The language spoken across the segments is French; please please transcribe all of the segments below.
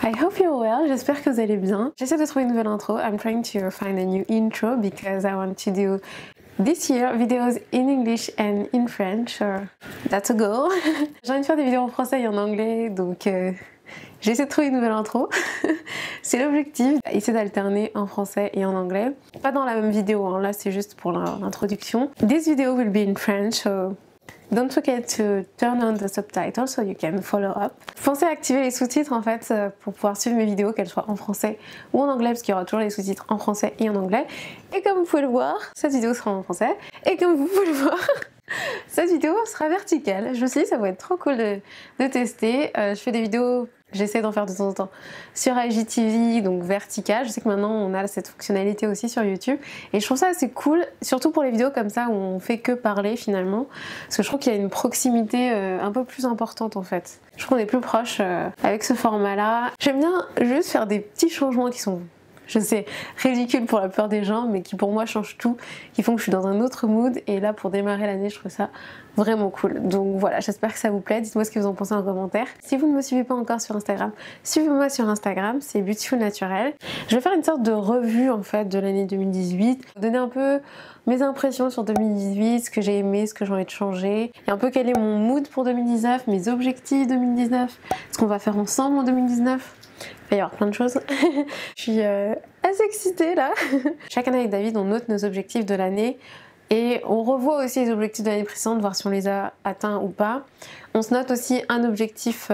I hope you're well, j'espère que vous allez bien. J'essaie de trouver une nouvelle intro. I'm trying to find a new intro because I want to do this year videos in English and in French. That's a goal. J'ai envie de faire des vidéos en français et en anglais, donc j'essaie de trouver une nouvelle intro. C'est l'objectif, essayer d'alterner en français et en anglais. Pas dans la même vidéo, hein. Là c'est juste pour l'introduction. This video will be in French, so don't forget to turn on the subtitles so you can follow up. Pensez à activer les sous-titres en fait pour pouvoir suivre mes vidéos, qu'elles soient en français ou en anglais, parce qu'il y aura toujours les sous-titres en français et en anglais. Et comme vous pouvez le voir, cette vidéo sera en français. Et comme vous pouvez le voir, cette vidéo sera verticale. Je me suis dit ça va être trop cool de tester. Je fais des vidéos, j'essaie d'en faire de temps en temps sur IGTV, donc verticale. Je sais que maintenant on a cette fonctionnalité aussi sur YouTube et je trouve ça assez cool, surtout pour les vidéos comme ça où on fait que parler finalement, parce que je trouve qu'il y a une proximité un peu plus importante en fait. Je trouve qu'on est plus proche avec ce format là. J'aime bien juste faire des petits changements qui sont, je sais, ridicule pour la plupart des gens, mais qui pour moi changent tout, qui font que je suis dans un autre mood. Et là, pour démarrer l'année, je trouve ça vraiment cool. Donc voilà, j'espère que ça vous plaît. Dites-moi ce que vous en pensez en commentaire. Si vous ne me suivez pas encore sur Instagram, suivez-moi sur Instagram, c'est Beautiful Naturel. Je vais faire une sorte de revue en fait de l'année 2018, donner un peu mes impressions sur 2018, ce que j'ai aimé, ce que j'ai envie de changer, et un peu quel est mon mood pour 2019, mes objectifs 2019, ce qu'on va faire ensemble en 2019. Il va y avoir plein de choses. Je suis assez excitée là. Chaque année avec David, on note nos objectifs de l'année et on revoit aussi les objectifs de l'année précédente, voir si on les a atteints ou pas. On se note aussi un objectif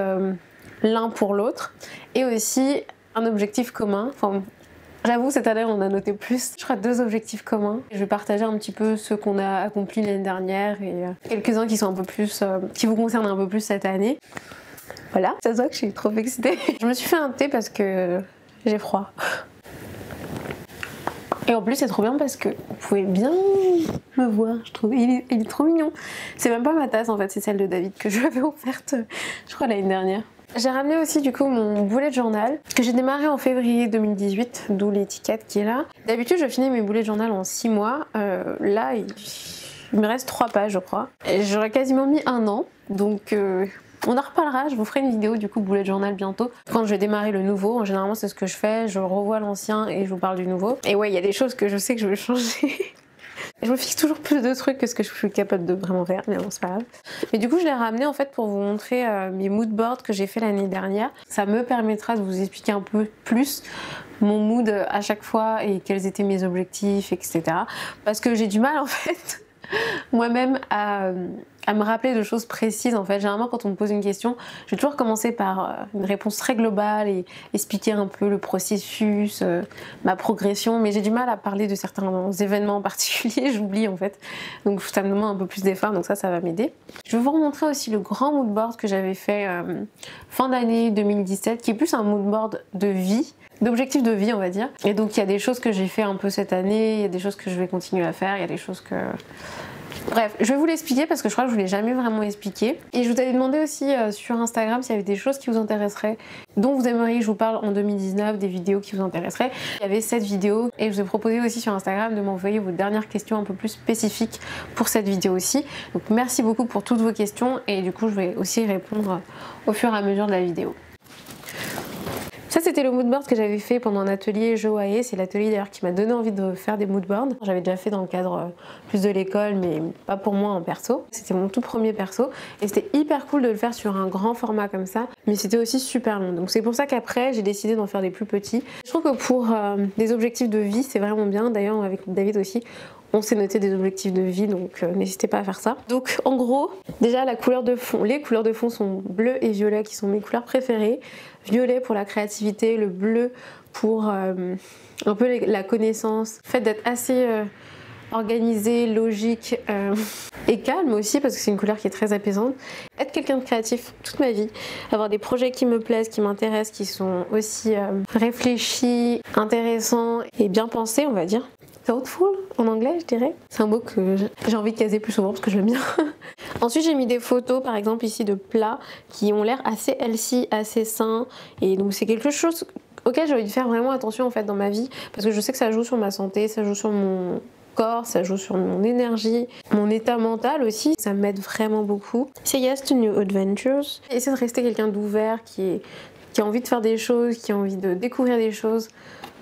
l'un pour l'autre et aussi un objectif commun. Enfin, j'avoue, cette année, on a noté plus. Je crois 2 objectifs communs. Je vais partager un petit peu ceux qu'on a accomplis l'année dernière et quelques-uns qui sont un peu plus, qui vous concernent un peu plus cette année. Voilà, ça se voit que je suis trop excitée. Je me suis fait un thé parce que j'ai froid. Et en plus c'est trop bien parce que vous pouvez bien me voir, je trouve. Il est trop mignon. C'est même pas ma tasse en fait, c'est celle de David que je lui avais offerte, je crois l'année dernière. J'ai ramené aussi du coup mon bullet journal que j'ai démarré en février 2018, d'où l'étiquette qui est là. D'habitude je finis mes bullet journal en 6 mois. Là il me reste 3 pages je crois. J'aurais quasiment mis 1 an, donc on en reparlera, je vous ferai une vidéo du coup bullet journal bientôt. Quand je vais démarrer le nouveau, généralement c'est ce que je fais, je revois l'ancien et je vous parle du nouveau. Et ouais, il y a des choses que je sais que je vais changer. Je me fixe toujours plus de trucs que ce que je suis capable de vraiment faire, mais bon c'est pas grave. Mais du coup je l'ai ramené en fait pour vous montrer mes mood boards que j'ai fait l'année dernière. Ça me permettra de vous expliquer un peu plus mon mood à chaque fois et quels étaient mes objectifs, etc. Parce que j'ai du mal en fait moi-même à me rappeler de choses précises en fait. Généralement quand on me pose une question, je vais toujours commencer par une réponse très globale et expliquer un peu le processus, ma progression, mais j'ai du mal à parler de certains événements particuliers, j'oublie en fait. Donc ça me demande un peu plus d'efforts, donc ça va m'aider. Je vais vous remontrer aussi le grand mood board que j'avais fait fin d'année 2017, qui est plus un mood board de vie, d'objectifs de vie on va dire. Et donc il y a des choses que j'ai fait un peu cette année, il y a des choses que je vais continuer à faire, il y a des choses que... Bref, je vais vous l'expliquer parce que je crois que je vous l'ai jamais vraiment expliqué. Et je vous avais demandé aussi sur Instagram s'il y avait des choses qui vous intéresseraient, dont vous aimeriez que je vous parle en 2019, des vidéos qui vous intéresseraient. Il y avait cette vidéo et je vous ai proposé aussi sur Instagram de m'envoyer vos dernières questions un peu plus spécifiques pour cette vidéo aussi. Donc merci beaucoup pour toutes vos questions et du coup je vais aussi répondre au fur et à mesure de la vidéo. Ça c'était le moodboard que j'avais fait pendant un atelier Joaillier, c'est l'atelier d'ailleurs qui m'a donné envie de faire des moodboards. J'avais déjà fait dans le cadre plus de l'école mais pas pour moi en perso. C'était mon tout premier perso et c'était hyper cool de le faire sur un grand format comme ça, mais c'était aussi super long. Donc c'est pour ça qu'après j'ai décidé d'en faire des plus petits. Je trouve que pour des objectifs de vie c'est vraiment bien, d'ailleurs avec David aussi on s'est noté des objectifs de vie, donc n'hésitez pas à faire ça. Donc en gros, déjà la couleur de fond, les couleurs de fond sont bleu et violet qui sont mes couleurs préférées. Violet pour la créativité, le bleu pour un peu la connaissance, le fait d'être assez organisé, logique et calme aussi parce que c'est une couleur qui est très apaisante. Être quelqu'un de créatif toute ma vie, avoir des projets qui me plaisent, qui m'intéressent, qui sont aussi réfléchis, intéressants et bien pensés on va dire. Thoughtful en anglais je dirais. C'est un mot que j'ai envie de caser plus souvent parce que j'aime bien. Ensuite j'ai mis des photos par exemple ici de plats qui ont l'air assez healthy, assez sains et donc c'est quelque chose auquel j'ai envie de faire vraiment attention en fait dans ma vie parce que je sais que ça joue sur ma santé, ça joue sur mon corps, ça joue sur mon énergie, mon état mental aussi, ça m'aide vraiment beaucoup. Say yes to new adventures. Essayer de rester quelqu'un d'ouvert qui qui a envie de faire des choses, qui a envie de découvrir des choses.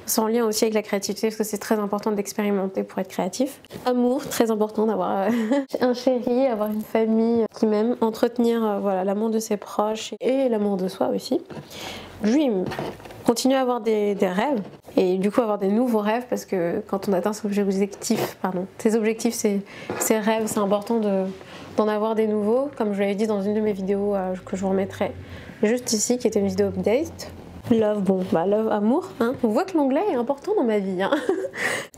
C'est en lien aussi avec la créativité parce que c'est très important d'expérimenter pour être créatif. Amour, très important d'avoir un chéri, avoir une famille qui m'aime, entretenir voilà, l'amour de ses proches et l'amour de soi aussi. Dream, continuer à avoir des rêves et du coup avoir des nouveaux rêves parce que quand on atteint ses objectifs, ses rêves, c'est important d'en avoir des nouveaux. Comme je l'avais dit dans une de mes vidéos que je vous remettrai juste ici, qui était une vidéo update. Love, bon, bah love, amour, hein. On voit que l'anglais est important dans ma vie, hein.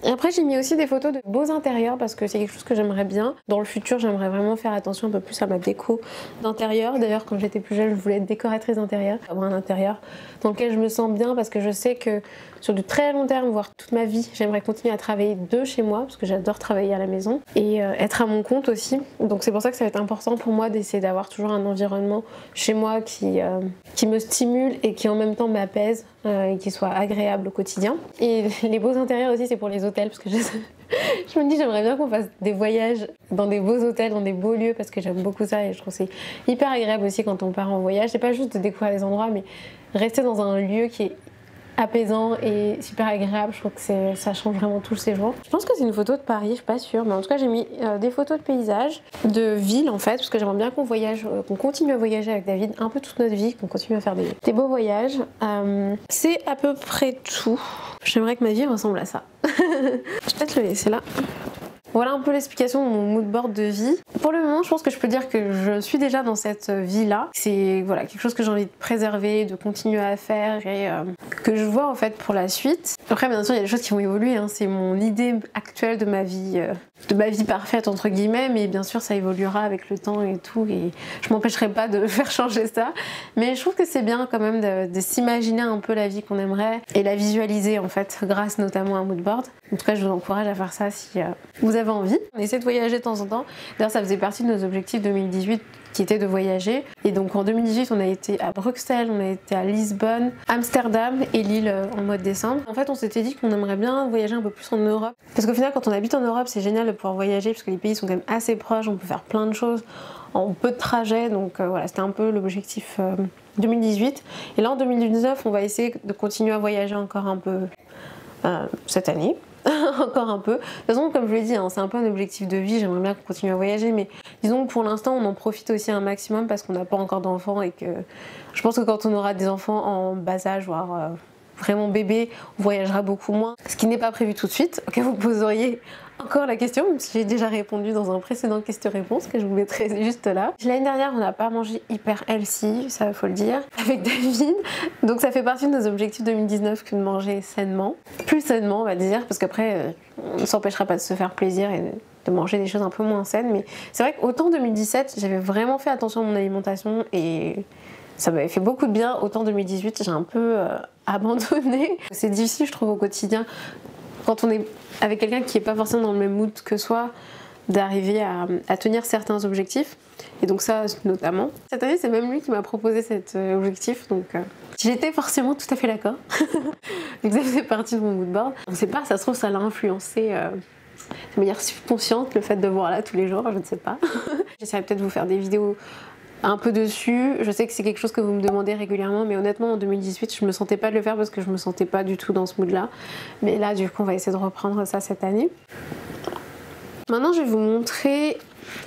Et après j'ai mis aussi des photos de beaux intérieurs parce que c'est quelque chose que j'aimerais bien. Dans le futur j'aimerais vraiment faire attention un peu plus à ma déco d'intérieur. D'ailleurs quand j'étais plus jeune je voulais être décoratrice d'intérieur, avoir un intérieur dans lequel je me sens bien parce que je sais que sur du très long terme, voire toute ma vie, j'aimerais continuer à travailler de chez moi parce que j'adore travailler à la maison et être à mon compte aussi. Donc c'est pour ça que ça va être important pour moi d'essayer d'avoir toujours un environnement chez moi qui me stimule et qui en même temps m'apaise et qui soit agréable au quotidien. Et les beaux intérieurs aussi c'est pour les hôtels parce que je me dis j'aimerais bien qu'on fasse des voyages dans des beaux hôtels, dans des beaux lieux parce que j'aime beaucoup ça et je trouve que c'est hyper agréable aussi quand on part en voyage. C'est pas juste de découvrir les endroits mais rester dans un lieu qui est apaisant et super agréable, je trouve que ça change vraiment tout le séjour. Je pense que c'est une photo de Paris, je suis pas sûre, mais en tout cas j'ai mis des photos de paysages, de villes en fait, parce que j'aimerais bien qu'on voyage, qu'on continue à voyager avec David un peu toute notre vie, qu'on continue à faire des beaux voyages. C'est à peu près tout. J'aimerais que ma vie ressemble à ça. Je vais peut-être le laisser là. Voilà un peu l'explication de mon moodboard de vie. Pour le moment, je pense que je peux dire que je suis déjà dans cette vie-là. C'est voilà, quelque chose que j'ai envie de préserver, de continuer à faire et que je vois en fait pour la suite. Après, bien sûr, il y a des choses qui vont évoluer. Hein. C'est mon idée actuelle de ma vie parfaite entre guillemets, mais bien sûr, ça évoluera avec le temps et tout. Et je m'empêcherai pas de faire changer ça. Mais je trouve que c'est bien quand même de s'imaginer un peu la vie qu'on aimerait et la visualiser en fait, grâce notamment à un moodboard. En tout cas, je vous encourage à faire ça si vous avez envie. On essaie de voyager de temps en temps. D'ailleurs, ça faisait partie de nos objectifs 2018 qui était de voyager. Et donc en 2018, on a été à Bruxelles, on a été à Lisbonne, Amsterdam et Lille en mois de décembre. En fait, on s'était dit qu'on aimerait bien voyager un peu plus en Europe. Parce qu'au final, quand on habite en Europe, c'est génial de pouvoir voyager parce que les pays sont quand même assez proches, on peut faire plein de choses en peu de trajets. Donc voilà, c'était un peu l'objectif 2018. Et là, en 2019, on va essayer de continuer à voyager encore un peu cette année. Encore un peu. De toute façon, comme je l'ai dit, hein, c'est un peu un objectif de vie, j'aimerais bien qu'on continue à voyager, mais disons que pour l'instant, on en profite aussi un maximum parce qu'on n'a pas encore d'enfants et que je pense que quand on aura des enfants en bas âge, voire vraiment bébé, on voyagera beaucoup moins. Ce qui n'est pas prévu tout de suite. Ok, vous poseriez encore la question, même si j'ai déjà répondu dans un précédent question-réponse que je vous mettrai juste là. L'année dernière, on n'a pas mangé hyper healthy, ça faut le dire, avec David. Donc ça fait partie de nos objectifs 2019 que de manger sainement. Plus sainement, on va dire, parce qu'après, on ne s'empêchera pas de se faire plaisir et de manger des choses un peu moins saines. Mais c'est vrai qu'autant 2017, j'avais vraiment fait attention à mon alimentation et ça m'avait fait beaucoup de bien. Autant 2018, j'ai un peu abandonné. C'est difficile, je trouve, au quotidien, quand on est avec quelqu'un qui n'est pas forcément dans le même mood que soi, d'arriver à tenir certains objectifs. Et donc ça, notamment. Cette année, c'est même lui qui m'a proposé cet objectif, donc j'étais forcément tout à fait d'accord. Donc ça faisait partie de mon moodboard. On ne sait pas, ça se trouve, ça l'a influencé de manière subconsciente, le fait de voir là tous les jours, je ne sais pas. J'essaierai peut-être de vous faire des vidéos un peu dessus. Je sais que c'est quelque chose que vous me demandez régulièrement, mais honnêtement en 2018 je me sentais pas de le faire parce que je me sentais pas du tout dans ce mood là. Mais là du coup on va essayer de reprendre ça cette année. Maintenant je vais vous montrer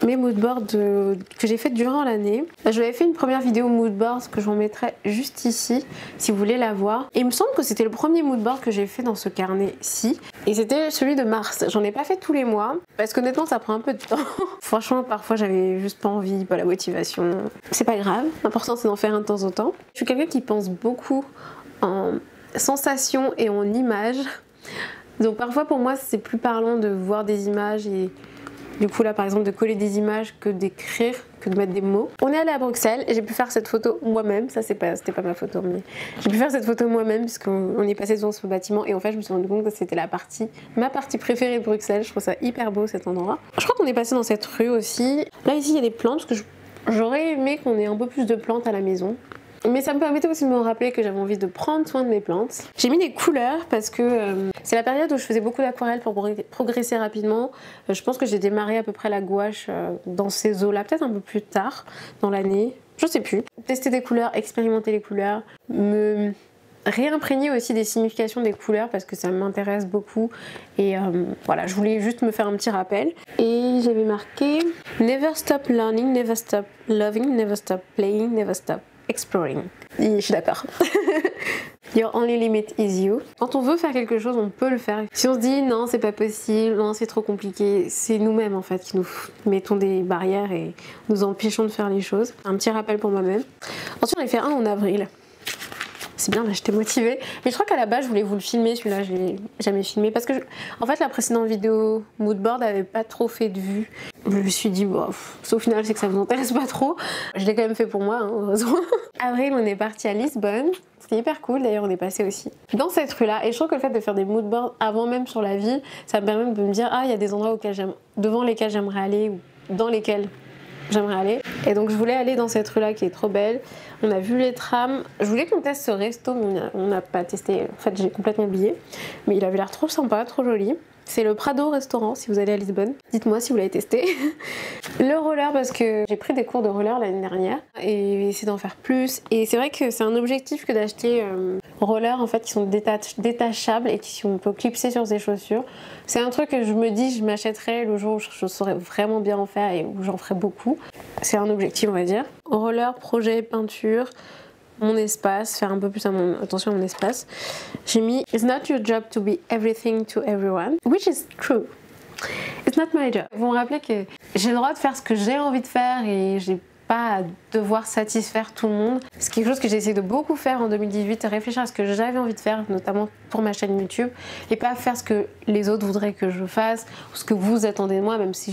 mes moodboards que j'ai fait durant l'année. Je avais fait une première vidéo moodboard que je vous mettrai juste ici si vous voulez la voir. Et il me semble que c'était le premier moodboard que j'ai fait dans ce carnet-ci. Et c'était celui de mars. J'en ai pas fait tous les mois parce qu'honnêtement ça prend un peu de temps. Franchement parfois j'avais juste pas envie, pas la motivation. C'est pas grave, l'important c'est d'en faire un de temps en temps. Je suis quelqu'un qui pense beaucoup en sensations et en images. Donc parfois pour moi c'est plus parlant de voir des images et du coup là par exemple de coller des images que d'écrire, que de mettre des mots. On est allé à Bruxelles et j'ai pu faire cette photo moi-même, ça c'était pas ma photo mais j'ai pu faire cette photo moi-même puisqu'on est passé devant ce bâtiment et en fait je me suis rendu compte que c'était ma partie préférée de Bruxelles. Je trouve ça hyper beau cet endroit. Je crois qu'on est passé dans cette rue aussi. Là ici il y a des plantes parce que j'aurais aimé qu'on ait un peu plus de plantes à la maison. Mais ça me permettait aussi de me rappeler que j'avais envie de prendre soin de mes plantes. J'ai mis des couleurs parce que c'est la période où je faisais beaucoup d'aquarelle pour progresser rapidement. Je pense que j'ai démarré à peu près la gouache dans ces eaux-là, peut-être un peu plus tard dans l'année. je sais plus. Tester des couleurs, expérimenter les couleurs, me réimprégner aussi des significations des couleurs parce que ça m'intéresse beaucoup et voilà, je voulais juste me faire un petit rappel. Et j'avais marqué Never stop learning, never stop loving, never stop playing, never stop exploring. Et je suis d'accord. Your only limit is you. Quand on veut faire quelque chose, on peut le faire. Si on se dit non, c'est pas possible, non, c'est trop compliqué, c'est nous-mêmes en fait qui nous mettons des barrières et nous empêchons de faire les choses. Un petit rappel pour moi-même. Ensuite, j'en ai fait un en avril. C'est bien, là j'étais motivée. Mais je crois qu'à la base je voulais vous le filmer, celui-là je l'ai jamais filmé. Parce que en fait la précédente vidéo moodboard avait pas trop fait de vues. Je me suis dit, bon, au final c'est que ça vous intéresse pas trop. Je l'ai quand même fait pour moi, hein, heureusement. Avril on est parti à Lisbonne. C'était hyper cool, d'ailleurs on est passé aussi dans cette rue-là. Et je trouve que le fait de faire des moodboards avant même sur la ville, ça me permet de me dire, ah il y a des endroits devant lesquels j'aimerais aller ou dans lesquels j'aimerais aller. Et donc je voulais aller dans cette rue là qui est trop belle. On a vu les trams. Je voulais qu'on teste ce resto mais on n'a pas testé. En fait j'ai complètement oublié. Mais il avait l'air trop sympa, trop joli. C'est le Prado restaurant si vous allez à Lisbonne. Dites-moi si vous l'avez testé. Le roller parce que j'ai pris des cours de roller l'année dernière et essayer d'en faire plus. Et c'est vrai que c'est un objectif que d'acheter rollers en fait qui sont détachables et on peut clipser sur ses chaussures. C'est un truc que je me dis je m'achèterai le jour où je saurais vraiment bien en faire et où j'en ferai beaucoup. C'est un objectif on va dire. Roller, projet, peinture. Mon espace, faire un peu plus attention à mon espace. J'ai mis It's not your job to be everything to everyone, which is true. It's not my job. Vous me rappelez que j'ai le droit de faire ce que j'ai envie de faire et j'ai pas à devoir satisfaire tout le monde. C'est quelque chose que j'ai essayé de beaucoup faire en 2018, réfléchir à ce que j'avais envie de faire, notamment pour ma chaîne YouTube, et pas faire ce que les autres voudraient que je fasse, ou ce que vous attendez de moi, même si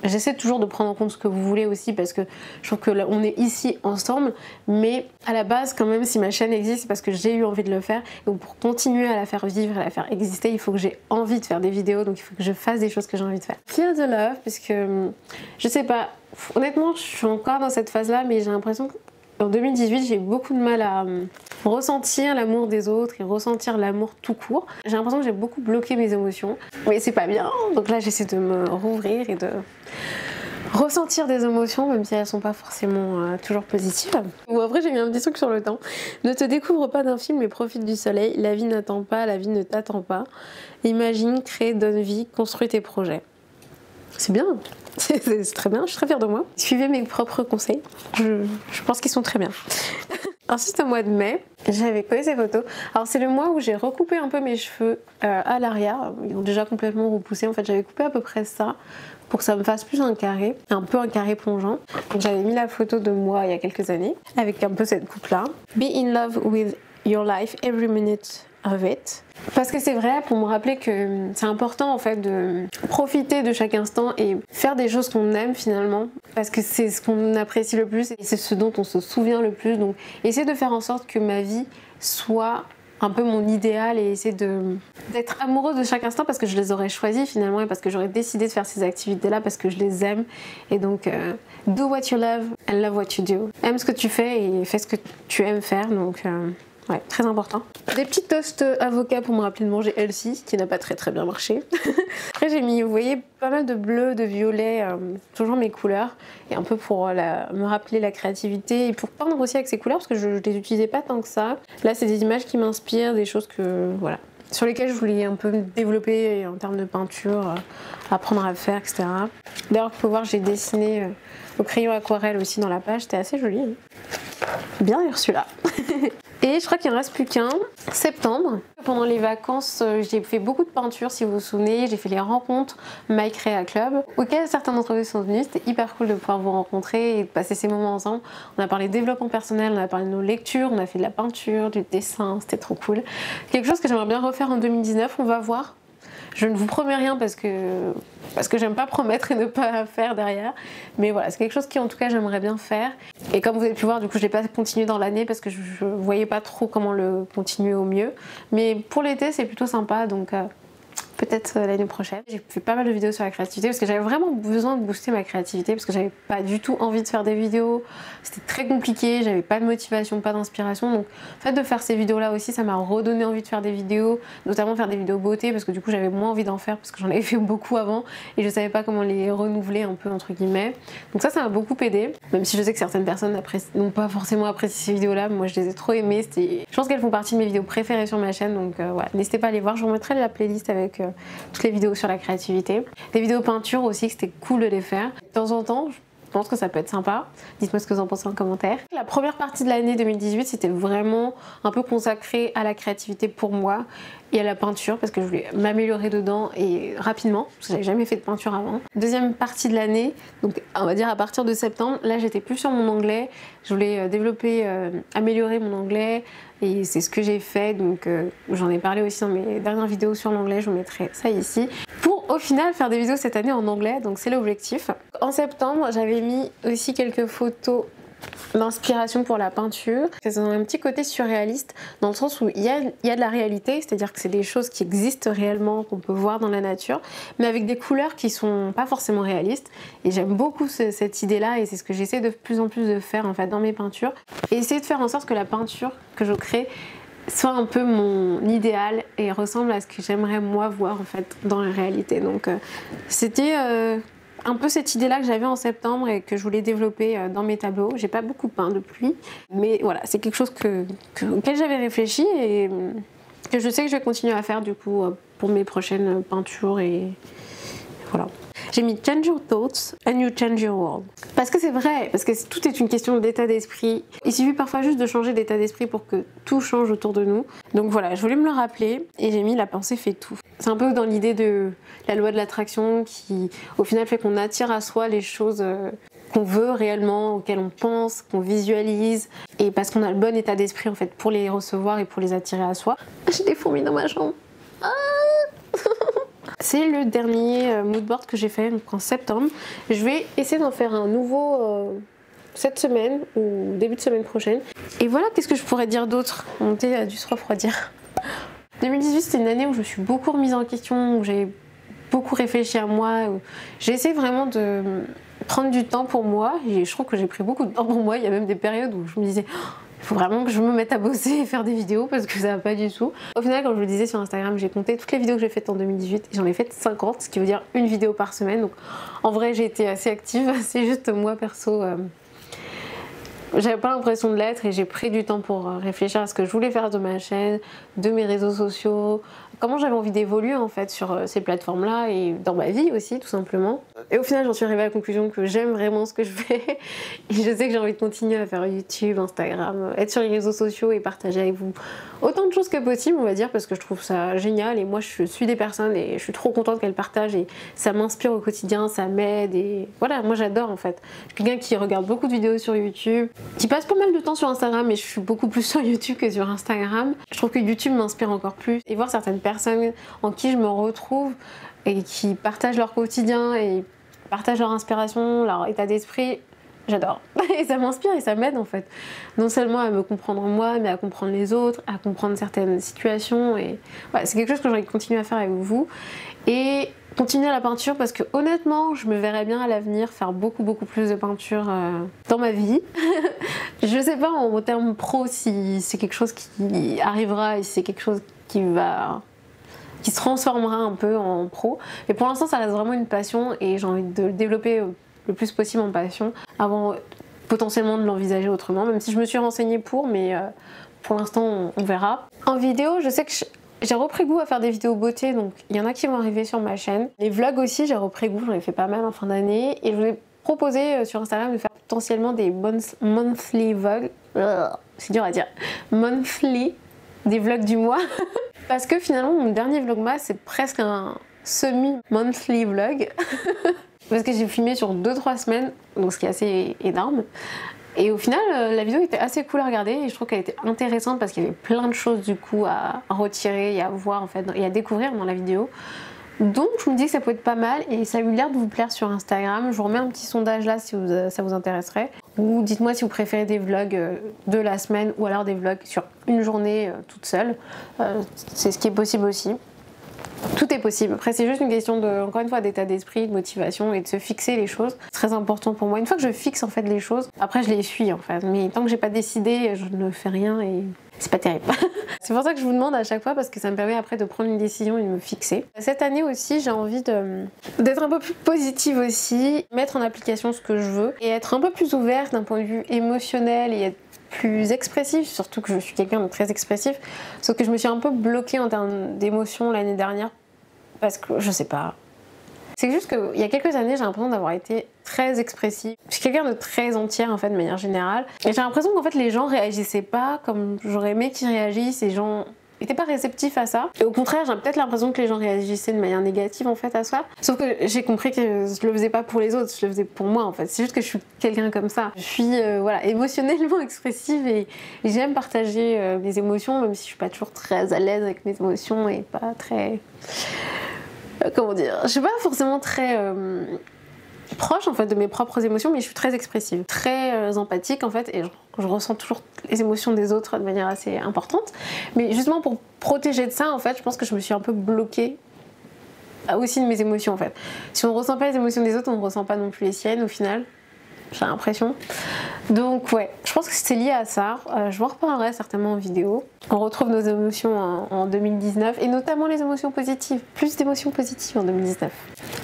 j'essaie toujours de prendre en compte ce que vous voulez aussi, parce que je trouve que là, on est ici ensemble, mais à la base, quand même, si ma chaîne existe, c'est parce que j'ai eu envie de le faire, donc pour continuer à la faire vivre, à la faire exister, il faut que j'ai envie de faire des vidéos, donc il faut que je fasse des choses que j'ai envie de faire. Feel the love, puisque je sais pas, honnêtement, je suis encore dans cette phase-là, mais j'ai l'impression qu'en 2018, j'ai eu beaucoup de mal à ressentir l'amour des autres et ressentir l'amour tout court. J'ai l'impression que j'ai beaucoup bloqué mes émotions, mais c'est pas bien. Donc là, j'essaie de me rouvrir et de ressentir des émotions, même si elles sont pas forcément toujours positives. Ou après, j'ai mis un petit truc sur le temps. Ne te découvre pas d'un film, mais profite du soleil. La vie n'attend pas, la vie ne t'attend pas. Imagine, crée, donne vie, construis tes projets. C'est bien, c'est très bien, je suis très fière de moi. Suivez mes propres conseils, je pense qu'ils sont très bien. Ensuite, au mois de mai, j'avais posé ces photos. Alors c'est le mois où j'ai recoupé un peu mes cheveux à l'arrière, ils ont déjà complètement repoussé. En fait, j'avais coupé à peu près ça pour que ça me fasse plus un carré, un peu un carré plongeant. Donc j'avais mis la photo de moi il y a quelques années, avec un peu cette coupe-là. Be in love with your life every minute of it. Parce que c'est vrai, pour me rappeler que c'est important en fait de profiter de chaque instant et faire des choses qu'on aime finalement, parce que c'est ce qu'on apprécie le plus et c'est ce dont on se souvient le plus. Donc essayer de faire en sorte que ma vie soit un peu mon idéal et essayer d'être amoureuse de chaque instant parce que je les aurais choisis finalement et parce que j'aurais décidé de faire ces activités là parce que je les aime. Et donc do what you love and love what you do. Aime ce que tu fais et fais ce que tu aimes faire. Donc ouais, très important. Des petits toasts avocats pour me rappeler de manger healthy, qui n'a pas très bien marché. Après j'ai mis, vous voyez, pas mal de bleu, de violet, toujours mes couleurs, et un peu pour me rappeler la créativité, et pour peindre aussi avec ces couleurs, parce que je les utilisais pas tant que ça. Là c'est des images qui m'inspirent, des choses que, voilà, sur lesquelles je voulais un peu me développer en termes de peinture, apprendre à faire, etc. D'ailleurs, vous pouvez voir, j'ai dessiné au crayon aquarelle aussi dans la page, c'était assez joli. Bien Ursula. Et je crois qu'il ne reste plus qu'un, septembre. Pendant les vacances, j'ai fait beaucoup de peinture, si vous vous souvenez. J'ai fait les rencontres My Crea Club, auxquelles certains d'entre vous sont venus. C'était hyper cool de pouvoir vous rencontrer et de passer ces moments ensemble. On a parlé de développement personnel, on a parlé de nos lectures, on a fait de la peinture, du dessin, c'était trop cool. Quelque chose que j'aimerais bien refaire en 2019, on va voir. Je ne vous promets rien parce que j'aime pas promettre et ne pas faire derrière. Mais voilà, c'est quelque chose qui en tout cas j'aimerais bien faire. Et comme vous avez pu voir, du coup je l'ai pas continué dans l'année parce que je voyais pas trop comment le continuer au mieux. Mais pour l'été c'est plutôt sympa, donc peut-être l'année prochaine. J'ai fait pas mal de vidéos sur la créativité parce que j'avais vraiment besoin de booster ma créativité parce que j'avais pas du tout envie de faire des vidéos, c'était très compliqué, j'avais pas de motivation, pas d'inspiration, donc en fait de faire ces vidéos là aussi ça m'a redonné envie de faire des vidéos, notamment faire des vidéos beauté parce que du coup j'avais moins envie d'en faire parce que j'en avais fait beaucoup avant et je savais pas comment les renouveler un peu entre guillemets, donc ça m'a beaucoup aidé, même si je sais que certaines personnes n'ont pas forcément apprécié ces vidéos là, mais moi je les ai trop aimées, je pense qu'elles font partie de mes vidéos préférées sur ma chaîne, donc voilà, n'hésitez pas à les voir, je vous remettrai la playlist avec toutes les vidéos sur la créativité. Des vidéos peinture aussi, que c'était cool de les faire. De temps en temps, je pense que ça peut être sympa. Dites-moi ce que vous en pensez en commentaire. La première partie de l'année 2018, c'était vraiment un peu consacré à la créativité pour moi et à la peinture parce que je voulais m'améliorer dedans et rapidement parce que j'avais jamais fait de peinture avant. Deuxième partie de l'année, donc on va dire à partir de septembre, là j'étais plus sur mon anglais. Je voulais développer, améliorer mon anglais et c'est ce que j'ai fait, donc j'en ai parlé aussi dans mes dernières vidéos sur l'anglais, je vous mettrai ça ici. Pour au final faire des vidéos cette année en anglais, donc c'est l'objectif. En septembre, j'avais mis aussi quelques photos d'inspiration pour la peinture. C'est un petit côté surréaliste dans le sens où il y a de la réalité, c'est-à-dire que c'est des choses qui existent réellement, qu'on peut voir dans la nature, mais avec des couleurs qui sont pas forcément réalistes. Et j'aime beaucoup cette idée-là et c'est ce que j'essaie de plus en plus de faire en fait dans mes peintures. Et essayer de faire en sorte que la peinture que je crée soit un peu mon idéal et ressemble à ce que j'aimerais moi voir en fait dans la réalité. Donc c'était un peu cette idée-là que j'avais en septembre et que je voulais développer dans mes tableaux. J'ai pas beaucoup peint depuis, mais voilà, c'est quelque chose auquel j'avais réfléchi et que je sais que je vais continuer à faire du coup pour mes prochaines peintures et voilà. J'ai mis Change your thoughts and you change your world. Parce que c'est vrai, parce que tout est une question d'état d'esprit. Il suffit parfois juste de changer d'état d'esprit pour que tout change autour de nous. Donc voilà, je voulais me le rappeler et j'ai mis la pensée fait tout. C'est un peu dans l'idée de la loi de l'attraction qui au final fait qu'on attire à soi les choses qu'on veut réellement, auxquelles on pense, qu'on visualise, et parce qu'on a le bon état d'esprit en fait pour les recevoir et pour les attirer à soi. J'ai des fourmis dans ma chambre. Ah c'est le dernier moodboard que j'ai fait donc en septembre. Je vais essayer d'en faire un nouveau cette semaine ou début de semaine prochaine. Et voilà, qu'est-ce que je pourrais dire d'autre? Mon thé a dû se refroidir. 2018 c'était une année où je me suis beaucoup remise en question, où j'ai beaucoup réfléchi à moi. J'ai essayé vraiment de prendre du temps pour moi et je trouve que j'ai pris beaucoup de temps pour moi. Il y a même des périodes où je me disais il faut vraiment que je me mette à bosser et faire des vidéos parce que ça va pas du tout. Au final, comme je le disais sur Instagram, j'ai compté toutes les vidéos que j'ai faites en 2018 et j'en ai fait 50, ce qui veut dire une vidéo par semaine. Donc en vrai, j'ai été assez active. C'est juste moi perso, j'avais pas l'impression de l'être et j'ai pris du temps pour réfléchir à ce que je voulais faire de ma chaîne, de mes réseaux sociaux, comment j'avais envie d'évoluer en fait sur ces plateformes là et dans ma vie aussi tout simplement. Et au final j'en suis arrivée à la conclusion que j'aime vraiment ce que je fais et je sais que j'ai envie de continuer à faire YouTube, Instagram, être sur les réseaux sociaux et partager avec vous autant de choses que possible on va dire parce que je trouve ça génial et moi je suis des personnes et je suis trop contente qu'elles partagent et ça m'inspire au quotidien, ça m'aide et voilà moi j'adore en fait. Je suis quelqu'un qui regarde beaucoup de vidéos sur YouTube, qui passe pas mal de temps sur Instagram mais je suis beaucoup plus sur YouTube que sur Instagram. Je trouve que YouTube m'inspire encore plus et voir certaines personnes en qui je me retrouve et qui partagent leur quotidien et partagent leur inspiration, leur état d'esprit, j'adore. Et ça m'inspire et ça m'aide en fait. Non seulement à me comprendre moi, mais à comprendre les autres, à comprendre certaines situations. Et voilà, c'est quelque chose que j'ai envie de continuer à faire avec vous. Et continuer la peinture parce que honnêtement, je me verrais bien à l'avenir faire beaucoup plus de peinture dans ma vie. Je sais pas en termes pro si c'est quelque chose qui arrivera et si c'est quelque chose qui se transformera un peu en pro. Mais pour l'instant, ça reste vraiment une passion et j'ai envie de le développer le plus possible en passion avant potentiellement de l'envisager autrement, même si je me suis renseignée mais pour l'instant, on verra. En vidéo, je sais que j'ai repris goût à faire des vidéos beauté, donc il y en a qui vont arriver sur ma chaîne. Les vlogs aussi, j'ai repris goût, j'en ai fait pas mal en fin d'année et je vous ai proposé sur Instagram de faire potentiellement des monthly vlogs. C'est dur à dire. Monthly, des vlogs du mois. Parce que finalement, mon dernier vlogmas, c'est presque un semi-monthly vlog. Parce que j'ai filmé sur 2-3 semaines, donc ce qui est assez énorme. Et au final, la vidéo était assez cool à regarder et je trouve qu'elle était intéressante parce qu'il y avait plein de choses du coup à retirer et à voir en fait et à découvrir dans la vidéo. Donc je me dis que ça peut être pas mal et ça a eu l'air de vous plaire sur Instagram. Je vous remets un petit sondage là si ça vous intéresserait. Ou dites-moi si vous préférez des vlogs de la semaine ou alors des vlogs sur une journée toute seule. C'est ce qui est possible aussi. tout est possible. Après, c'est juste une question de, encore une fois, d'état d'esprit, de motivation et de se fixer les choses. C'est très important pour moi. Une fois que je fixe en fait les choses, après je les suis en fait. Mais tant que j'ai pas décidé, je ne fais rien et c'est pas terrible. C'est pour ça que je vous demande à chaque fois parce que ça me permet après de prendre une décision et de me fixer. Cette année aussi, j'ai envie d'être un peu plus positive aussi, mettre en application ce que je veux et être un peu plus ouverte d'un point de vue émotionnel et être plus expressif, surtout que je suis quelqu'un de très expressif, sauf que je me suis un peu bloquée en termes d'émotions l'année dernière parce que je sais pas. C'est juste qu'il y a quelques années, j'ai l'impression d'avoir été très expressive. Je suis quelqu'un de très entière en fait de manière générale et j'ai l'impression qu'en fait les gens réagissaient pas comme j'aurais aimé qu'ils réagissent, et les gens n'étaient pas réceptifs à ça. Et au contraire, j'ai peut-être l'impression que les gens réagissaient de manière négative en fait à ça. Sauf que j'ai compris que je le faisais pas pour les autres, je le faisais pour moi en fait. C'est juste que je suis quelqu'un comme ça. Je suis voilà, émotionnellement expressive et j'aime partager mes émotions, même si je suis pas toujours très à l'aise avec mes émotions et pas très... comment dire, je suis pas forcément très proche en fait de mes propres émotions, mais je suis très expressive, très empathique en fait, et je ressens toujours les émotions des autres de manière assez importante. Mais justement pour protéger de ça en fait, je pense que je me suis un peu bloquée aussi de mes émotions en fait. Si on ne ressent pas les émotions des autres, on ne ressent pas non plus les siennes au final. J'ai l'impression. Donc ouais, je pense que c'est lié à ça. Je vous en reparlerai certainement en vidéo. On retrouve nos émotions en 2019 et notamment les émotions positives. Plus d'émotions positives en 2019.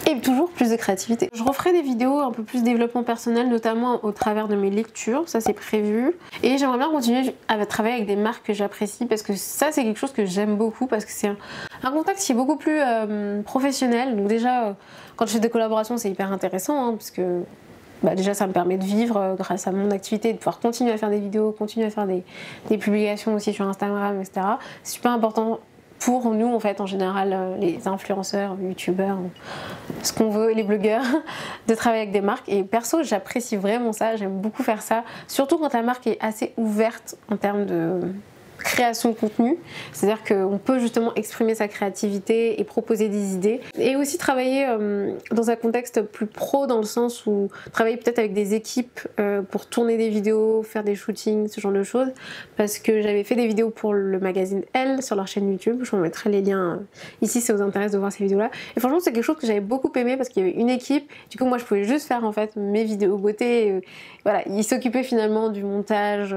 Et toujours plus de créativité. Je referai des vidéos un peu plus développement personnel, notamment au travers de mes lectures. Ça c'est prévu. Et j'aimerais bien continuer à travailler avec des marques que j'apprécie parce que ça c'est quelque chose que j'aime beaucoup parce que c'est un contact qui est beaucoup plus professionnel. Donc déjà, quand je fais des collaborations c'est hyper intéressant hein, parce que déjà ça me permet de vivre grâce à mon activité, de pouvoir continuer à faire des vidéos, continuer à faire des publications aussi sur Instagram, etc. C'est super important pour nous en fait en général, les influenceurs, youtubeurs, ce qu'on veut, les blogueurs, de travailler avec des marques. Et perso j'apprécie vraiment ça, j'aime beaucoup faire ça, surtout quand la marque est assez ouverte en termes de création de contenu, c'est-à-dire qu'on peut justement exprimer sa créativité et proposer des idées, et aussi travailler dans un contexte plus pro, dans le sens où travailler peut-être avec des équipes pour tourner des vidéos, faire des shootings, ce genre de choses, parce que j'avais fait des vidéos pour le magazine Elle sur leur chaîne YouTube, je vous mettrai les liens ici si ça vous intéresse de voir ces vidéos là, et franchement c'est quelque chose que j'avais beaucoup aimé parce qu'il y avait une équipe, du coup moi je pouvais juste faire en fait mes vidéos beauté, voilà, ils s'occupaient finalement du montage,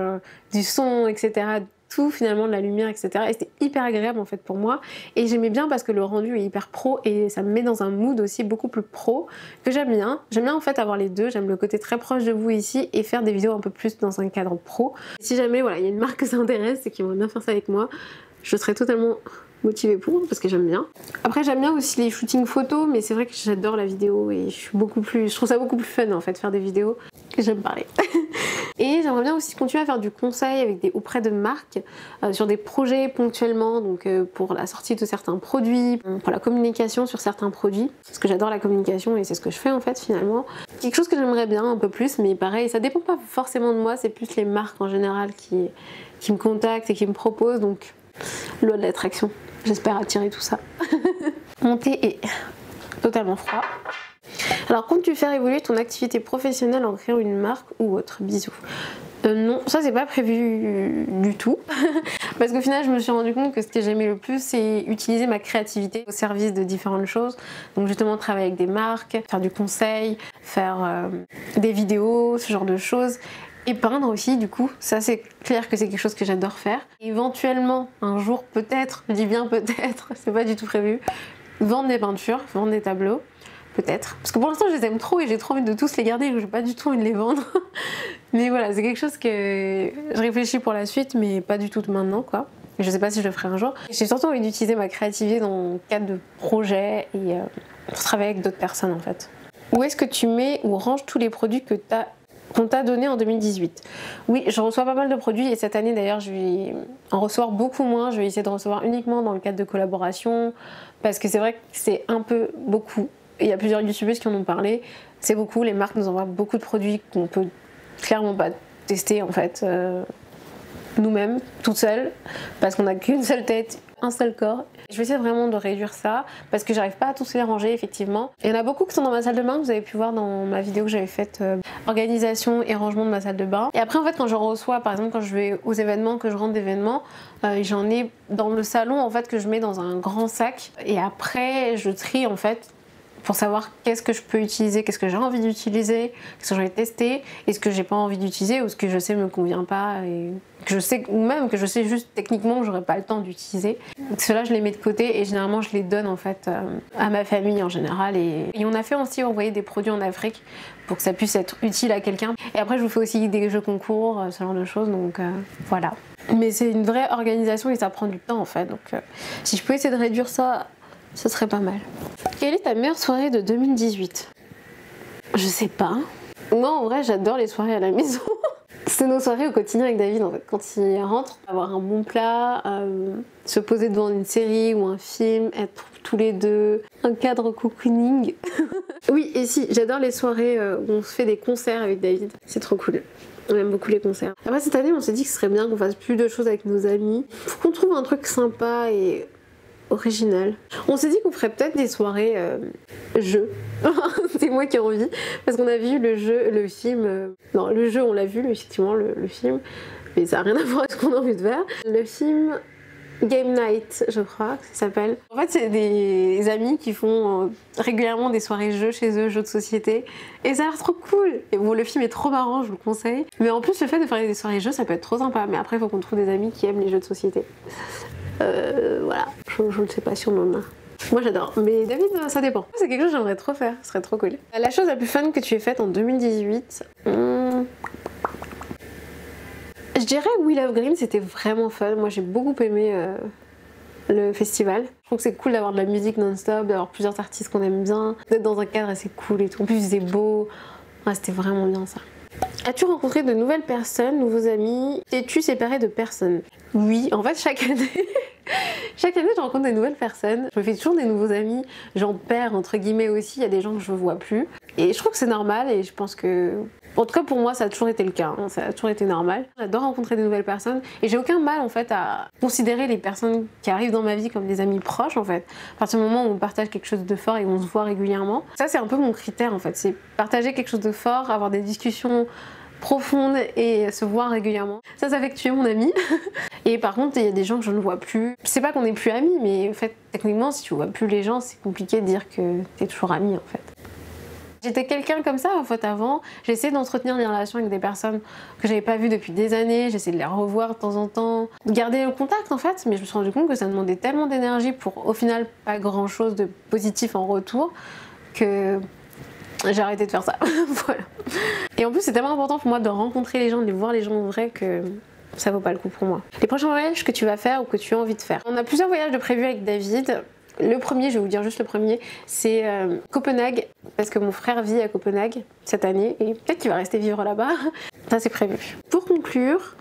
du son, etc., tout finalement, de la lumière, etc. Et c'était hyper agréable en fait pour moi, et j'aimais bien parce que le rendu est hyper pro et ça me met dans un mood aussi beaucoup plus pro que j'aime bien. J'aime bien en fait avoir les deux, j'aime le côté très proche de vous ici et faire des vidéos un peu plus dans un cadre pro. Et si jamais voilà, il y a une marque que ça intéresse et qui aimerait bien faire ça avec moi, je serais totalement motivée pour, parce que j'aime bien. Après j'aime bien aussi les shootings photos, mais c'est vrai que j'adore la vidéo et je trouve ça beaucoup plus fun en fait faire des vidéos, et j'aime parler. Et j'aimerais bien aussi continuer à faire du conseil auprès de marques sur des projets ponctuellement, donc pour la sortie de certains produits, pour la communication sur certains produits, parce que j'adore la communication et c'est ce que je fais en fait finalement. Quelque chose que j'aimerais bien un peu plus, mais pareil, ça dépend pas forcément de moi, c'est plus les marques en général qui me contactent et qui me proposent, donc loi de l'attraction, j'espère attirer tout ça. Mon thé est totalement froid. Alors, comptes-tu faire évoluer ton activité professionnelle en créant une marque ou autre? Bisous. Non, ça c'est pas prévu du tout. Parce qu'au final, je me suis rendu compte que ce que j'aimais le plus, c'est utiliser ma créativité au service de différentes choses. Donc justement, travailler avec des marques, faire du conseil, faire des vidéos, ce genre de choses. Et peindre aussi, du coup, ça c'est clair que c'est quelque chose que j'adore faire. Éventuellement, un jour peut-être, je dis bien peut-être, c'est pas du tout prévu, vendre des peintures, vendre des tableaux. Peut-être. Parce que pour l'instant, je les aime trop et j'ai trop envie de tous les garder, donc j'ai pas du tout envie de les vendre. Mais voilà, c'est quelque chose que je réfléchis pour la suite, mais pas du tout maintenant, quoi. Et je sais pas si je le ferai un jour. J'ai surtout envie d'utiliser ma créativité dans le cadre de projets et pour travailler avec d'autres personnes, en fait. Où est-ce que tu mets ou ranges tous les produits qu'on t'a donné en 2018? Oui, je reçois pas mal de produits et cette année d'ailleurs je vais en recevoir beaucoup moins. Je vais essayer de recevoir uniquement dans le cadre de collaboration parce que c'est vrai que c'est un peu beaucoup. Il y a plusieurs youtubeuses qui en ont parlé, c'est beaucoup, les marques nous envoient beaucoup de produits qu'on peut clairement pas tester en fait. nous-mêmes, toutes seules, parce qu'on n'a qu'une seule tête, un seul corps. Je vais essayer vraiment de réduire ça parce que j'arrive pas à tous les ranger effectivement. Il y en a beaucoup qui sont dans ma salle de bain que vous avez pu voir dans ma vidéo que j'avais faite organisation et rangement de ma salle de bain. Et après en fait quand je reçois, par exemple quand je vais aux événements, que je rentre d'événements, j'en ai dans le salon en fait que je mets dans un grand sac et après je trie en fait pour savoir qu'est-ce que je peux utiliser, qu'est-ce que j'ai envie d'utiliser, qu'est-ce que j'ai envie de tester, et ce que j'ai pas envie d'utiliser ou ce que je sais me convient pas et que je sais, ou même que je sais juste techniquement que j'aurais pas le temps d'utiliser. Donc ceux-là je les mets de côté et généralement je les donne en fait à ma famille en général et on a fait aussi envoyer des produits en Afrique pour que ça puisse être utile à quelqu'un. Et après je vous fais aussi des jeux concours, ce genre de choses, donc voilà. Mais c'est une vraie organisation et ça prend du temps en fait, donc si je peux essayer de réduire ça, ce serait pas mal. Quelle est ta meilleure soirée de 2018? Je sais pas. Moi en vrai j'adore les soirées à la maison. C'est nos soirées au quotidien avec David en fait. Quand il rentre, avoir un bon plat, se poser devant une série ou un film, être tous les deux, un cadre cocooning. Oui et si, j'adore les soirées où on se fait des concerts avec David. C'est trop cool. On aime beaucoup les concerts. Après cette année on s'est dit que ce serait bien qu'on fasse plus de choses avec nos amis. Faut qu'on trouve un truc sympa et original. On s'est dit qu'on ferait peut-être des soirées jeux. C'est moi qui ai envie parce qu'on a vu le film. Non, le jeu on l'a vu effectivement le film, mais ça n'a rien à voir avec ce qu'on a envie de faire. Le film Game Night, je crois que ça s'appelle. En fait, c'est des amis qui font régulièrement des soirées jeux chez eux, jeux de société, et ça a l'air trop cool. Et bon, le film est trop marrant, je vous le conseille. Mais en plus, le fait de faire des soirées jeux, ça peut être trop sympa. Mais après, il faut qu'on trouve des amis qui aiment les jeux de société. Voilà, je ne sais pas si on en a. Moi j'adore, mais David ça dépend. C'est quelque chose que j'aimerais trop faire, ce serait trop cool. La chose la plus fun que tu aies faite en 2018, je dirais Wheel of Green, c'était vraiment fun. Moi j'ai beaucoup aimé le festival. Je trouve que c'est cool d'avoir de la musique non-stop, d'avoir plusieurs artistes qu'on aime bien, d'être dans un cadre assez cool et tout. En plus c'est beau, ouais, c'était vraiment bien ça. As-tu rencontré de nouvelles personnes, nouveaux amis? T'es-tu séparé de personnes? Oui, en fait chaque année, chaque année je rencontre des nouvelles personnes. Je me fais toujours des nouveaux amis, j'en perds entre guillemets aussi, il y a des gens que je ne vois plus. Et je trouve que c'est normal et je pense que... En tout cas pour moi ça a toujours été le cas, hein. Ça a toujours été normal. J'adore rencontrer des nouvelles personnes et j'ai aucun mal en fait à considérer les personnes qui arrivent dans ma vie comme des amis proches en fait. À partir du moment où on partage quelque chose de fort et on se voit régulièrement. Ça c'est un peu mon critère en fait, c'est partager quelque chose de fort, avoir des discussions profondes et se voir régulièrement. Ça fait que tu es mon ami. Et par contre il y a des gens que je ne vois plus. C'est pas qu'on est plus amis mais en fait techniquement si tu vois plus les gens c'est compliqué de dire que t'es toujours ami en fait. J'étais quelqu'un comme ça en fait avant, j'essayais d'entretenir des relations avec des personnes que j'avais pas vues depuis des années, j'essayais de les revoir de temps en temps, de garder le contact en fait, mais je me suis rendu compte que ça demandait tellement d'énergie pour au final pas grand chose de positif en retour que j'ai arrêté de faire ça. Voilà. Et en plus c'est tellement important pour moi de rencontrer les gens, de voir les gens en vrai que ça vaut pas le coup pour moi. Les prochains voyages que tu vas faire ou que tu as envie de faire. On a plusieurs voyages de prévus avec David. Le premier, je vais vous dire juste le premier, c'est Copenhague, parce que mon frère vit à Copenhague cette année et peut-être qu'il va rester vivre là-bas. Ça c'est prévu. Pour conclure,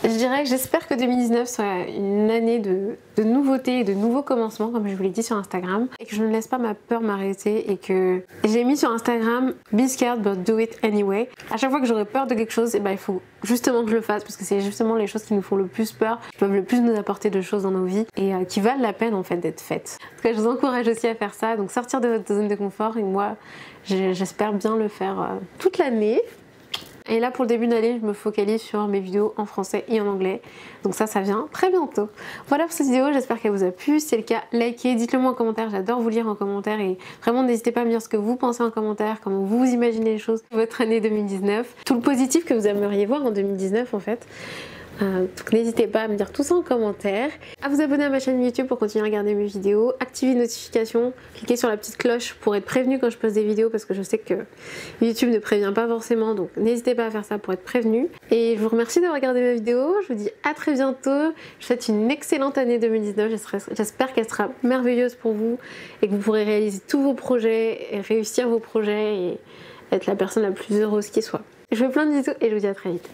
je dirais que j'espère que 2019 soit une année de nouveautés et de nouveaux commencements, comme je vous l'ai dit sur Instagram, et que je ne laisse pas ma peur m'arrêter et que j'ai mis sur Instagram Be scared but do it anyway. À chaque fois que j'aurai peur de quelque chose, il faut justement que je le fasse parce que c'est justement les choses qui nous font le plus peur, qui peuvent le plus nous apporter de choses dans nos vies et qui valent la peine en fait d'être faites. En tout cas, je vous encourage aussi à faire ça, donc sortir de votre zone de confort et moi j'espère bien le faire toute l'année. Et là pour le début d'année je me focalise sur mes vidéos en français et en anglais, donc ça vient très bientôt. Voilà pour cette vidéo, j'espère qu'elle vous a plu. Si c'est le cas, likez, dites-le moi en commentaire, j'adore vous lire en commentaire et vraiment n'hésitez pas à me dire ce que vous pensez en commentaire, comment vous imaginez les choses, votre année 2019, tout le positif que vous aimeriez voir en 2019 en fait. Donc n'hésitez pas à me dire tout ça en commentaire, à vous abonner à ma chaîne YouTube pour continuer à regarder mes vidéos, activer les notifications, cliquez sur la petite cloche pour être prévenu quand je poste des vidéos parce que je sais que YouTube ne prévient pas forcément, donc n'hésitez pas à faire ça pour être prévenu. Et je vous remercie d'avoir regardé ma vidéo, je vous dis à très bientôt, je vous souhaite une excellente année 2019, j'espère qu'elle sera merveilleuse pour vous et que vous pourrez réaliser tous vos projets et réussir vos projets et être la personne la plus heureuse qui soit. Je vous fais plein de bisous et je vous dis à très vite.